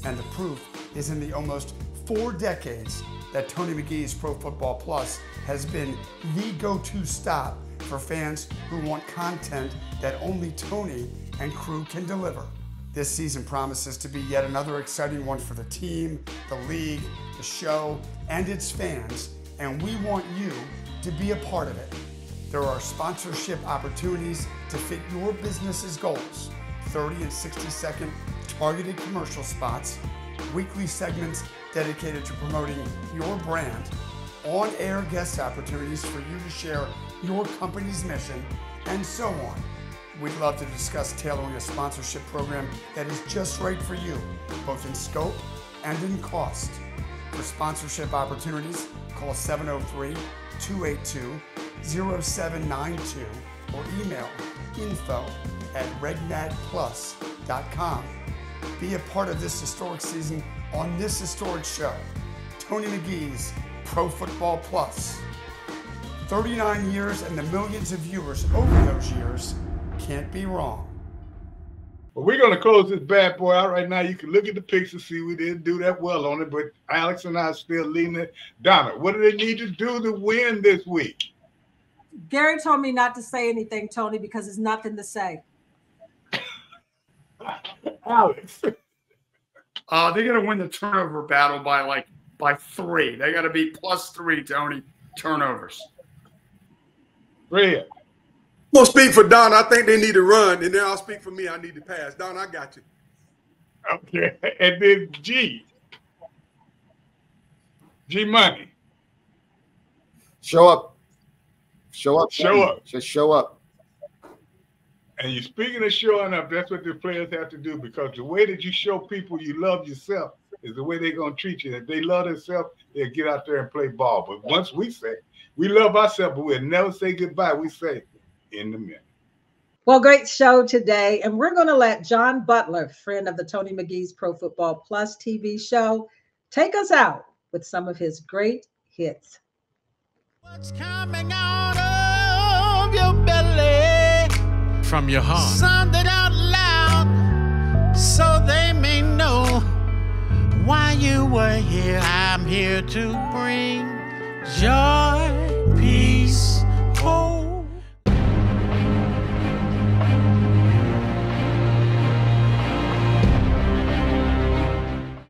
and the proof is in the almost 4 decades that Tony McGee's Pro Football Plus has been the go-to stop for fans who want content that only Tony and crew can deliver. This season promises to be yet another exciting one for the team, the league, the show, and its fans, and we want you to be a part of it. There are sponsorship opportunities to fit your business's goals, 30 and 60-second targeted commercial spots, weekly segments dedicated to promoting your brand, on-air guest opportunities for you to share your company's mission, and so on. We'd love to discuss tailoring a sponsorship program that is just right for you, both in scope and in cost. For sponsorship opportunities, call 703-282-0792 or email info@redmagplus.com. Be a part of this historic season on this historic show, Tony McGee's Pro Football Plus. 39 years and the millions of viewers over those years can't be wrong. Well, we're going to close this bad boy out right now. You can look at the picks and see we didn't do that well on it, but Alex and I are still leading it. Donna, what do they need to do to win this week? Gary told me not to say anything, Tony, because there's nothing to say. Alex. They got to win the turnover battle by 3. They got to be +3, Tony, turnovers. Fred. I'm going to speak for Don. I think they need to run, and then I'll speak for me. I need to pass. Don, I got you. Okay. And then G Money. Show up. Show up. Show up. Just show up. And you're speaking of showing up, that's what the players have to do, because the way that you show people you love yourself is the way they're going to treat you. If they love themselves, they'll get out there and play ball. But once we say we love ourselves, but we'll never say goodbye, we say in the minute. Well, great show today. And we're going to let John Butler, friend of the Tony McGee's Pro Football Plus TV show, take us out with some of his great hits. What's coming out of your belly? From your heart. Sound it out loud so they may know why you were here. I'm here to bring joy, peace, hope.